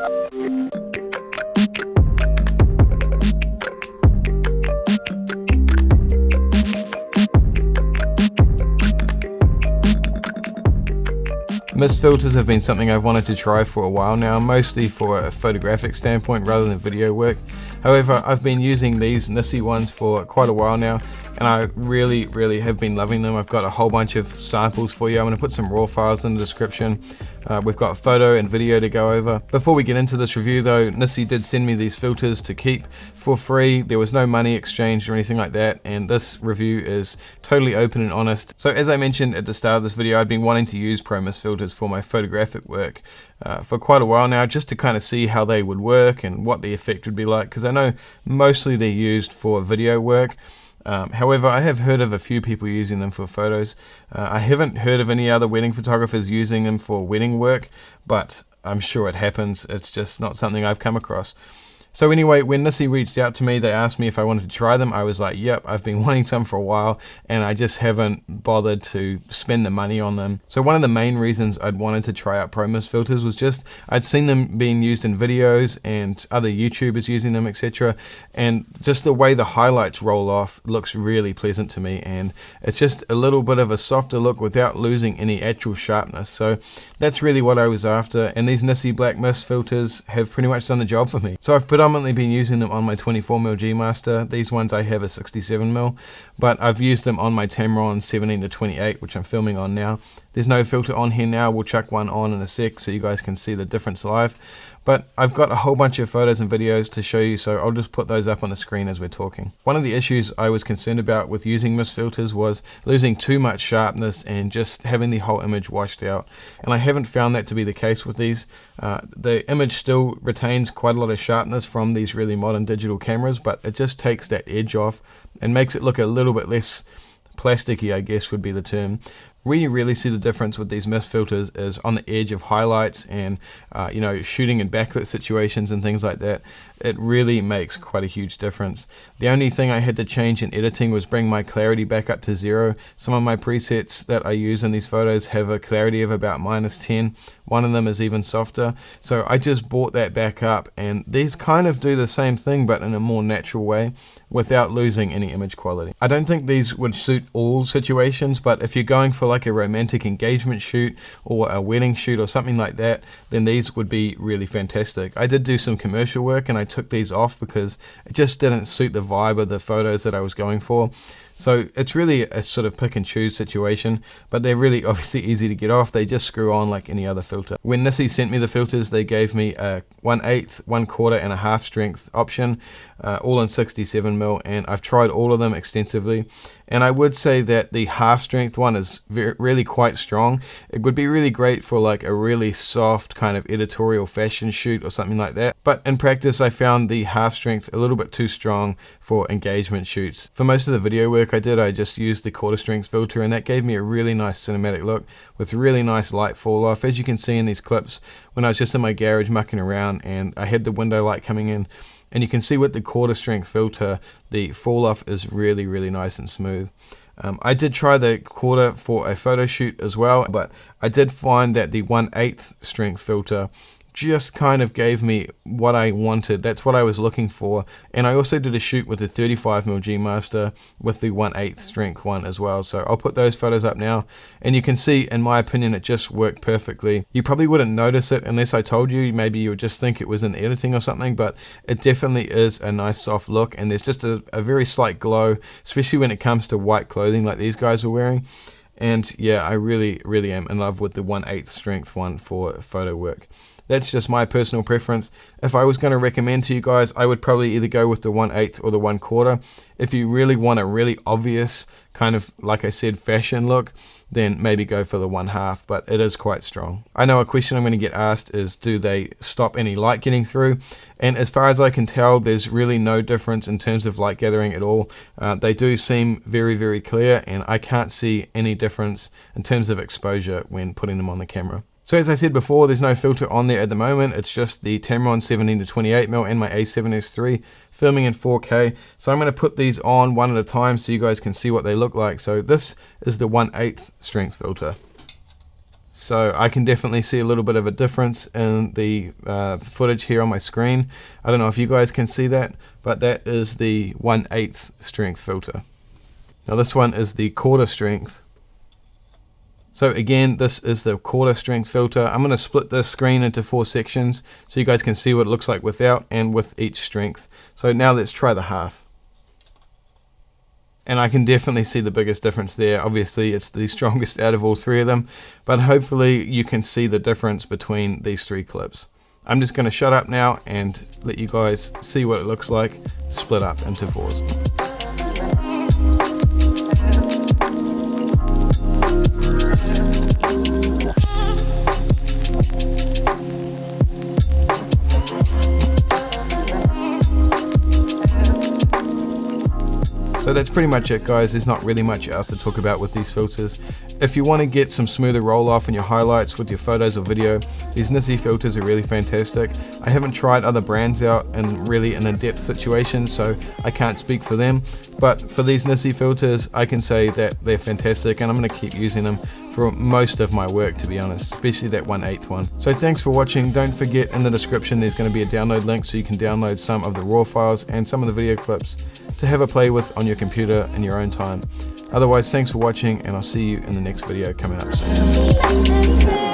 Mist filters have been something I've wanted to try for a while now, mostly for a photographic standpoint rather than video work. However, I've been using these Nisi ones for quite a while now, and I really have been loving them. I've got a whole bunch of samples for you. I'm going to put some raw files in the description. We've got photo and video to go over. Before we get into this review though, Nisi did send me these filters to keep for free. There was no money exchanged or anything like that, and this review is totally open and honest. So as I mentioned at the start of this video, I'd been wanting to use Pro Mist filters for my photographic work for quite a while now, just to kind of see how they would work and what the effect would be like, because I know mostly they're used for video work. However, I have heard of a few people using them for photos. I haven't heard of any other wedding photographers using them for wedding work, but I'm sure it happens. It's just not something I've come across. So anyway, when Nisi reached out to me, they asked me if I wanted to try them. I was like, yep, I've been wanting some for a while, and I just haven't bothered to spend the money on them. So one of the main reasons I'd wanted to try out Pro Mist filters was just, I'd seen them being used in videos and other YouTubers using them, etc. And just the way the highlights roll off looks really pleasant to me, and it's just a little bit of a softer look without losing any actual sharpness. So that's really what I was after, and these Nisi Black Mist filters have pretty much done the job for me. So I've predominantly been using them on my 24mm G Master. These ones I have a 67mm, but I've used them on my Tamron 17-28, which I'm filming on now. There's no filter on here now. We'll chuck one on in a sec so you guys can see the difference live. But I've got a whole bunch of photos and videos to show you, so I'll just put those up on the screen as we're talking. One of the issues I was concerned about with using mist filters was losing too much sharpness and just having the whole image washed out. And I haven't found that to be the case with these. The image still retains quite a lot of sharpness from these really modern digital cameras, but it just takes that edge off and makes it look a little bit less plasticky, I guess would be the term. Where you really see the difference with these mist filters is on the edge of highlights and you know, shooting in backlit situations and things like that. It really makes quite a huge difference. The only thing I had to change in editing was bring my clarity back up to 0. Some of my presets that I use in these photos have a clarity of about -10. One of them is even softer. So I just brought that back up, and these kind of do the same thing but in a more natural way without losing any image quality. I don't think these would suit all situations, but if you're going for like a romantic engagement shoot or a wedding shoot or something like that, then these would be really fantastic. I did do some commercial work and I took these off because it just didn't suit the vibe of the photos that I was going for. So it's really a sort of pick and choose situation, but they're really obviously easy to get off. They just screw on like any other filter. When Nisi sent me the filters, they gave me a 1/8, 1/4 and a half strength option, all in 67mm, and I've tried all of them extensively. And I would say that the half strength one is really quite strong. It would be really great for like a really soft kind of editorial fashion shoot or something like that. But in practice, I found the half strength a little bit too strong for engagement shoots. For most of the video work I did, I just used the 1/4 strength filter, and that gave me a really nice cinematic look with really nice light fall off. As you can see in these clips, when I was just in my garage mucking around and I had the window light coming in, and you can see with the 1/4 strength filter, the fall off is really nice and smooth. I did try the 1/4 for a photo shoot as well, but I did find that the 1/8 strength filter just kind of gave me what I wanted. That's what I was looking for. And I also did a shoot with the 35mm G Master with the 1/8 strength one as well. So I'll put those photos up now, and you can see, in my opinion, it just worked perfectly. You probably wouldn't notice it unless I told you. Maybe you would just think it was in editing or something, but it definitely is a nice soft look, and there's just a very slight glow, especially when it comes to white clothing like these guys are wearing. And yeah, I really am in love with the 1/8 strength one for photo work. That's just my personal preference. If I was going to recommend to you guys, I would probably either go with the 1/8 or the 1/4. If you really want a really obvious kind of, like I said, fashion look, then maybe go for the 1/2, but it is quite strong. I know a question I'm going to get asked is, do they stop any light getting through? And as far as I can tell, there's really no difference in terms of light gathering at all. They do seem very clear, and I can't see any difference in terms of exposure when putting them on the camera. So as I said before, there's no filter on there at the moment. It's just the Tamron 17-28mm and my A7S III filming in 4K. So I'm going to put these on one at a time so you guys can see what they look like. So this is the 1/8 strength filter. So I can definitely see a little bit of a difference in the footage here on my screen. I don't know if you guys can see that, but that is the 1/8 strength filter. Now this one is the 1/4 strength. So again, this is the 1/4 strength filter. I'm going to split this screen into 4 sections so you guys can see what it looks like without and with each strength. So now let's try the half. And I can definitely see the biggest difference there. Obviously it's the strongest out of all 3 of them, but hopefully you can see the difference between these 3 clips. I'm just going to shut up now and let you guys see what it looks like split up into 4s. So that's pretty much it, guys. There's not really much else to talk about with these filters. If you want to get some smoother roll off in your highlights with your photos or video, these Nisi filters are really fantastic. I haven't tried other brands out in really an in-depth situation, so I can't speak for them. But for these Nisi filters, I can say that they're fantastic, and I'm going to keep using them for most of my work, to be honest, especially that 1/8 one. So thanks for watching. Don't forget, in the description there's going to be a download link so you can download some of the raw files and some of the video clips to have a play with on your computer in your own time. Otherwise, thanks for watching, and I'll see you in the next video coming up soon.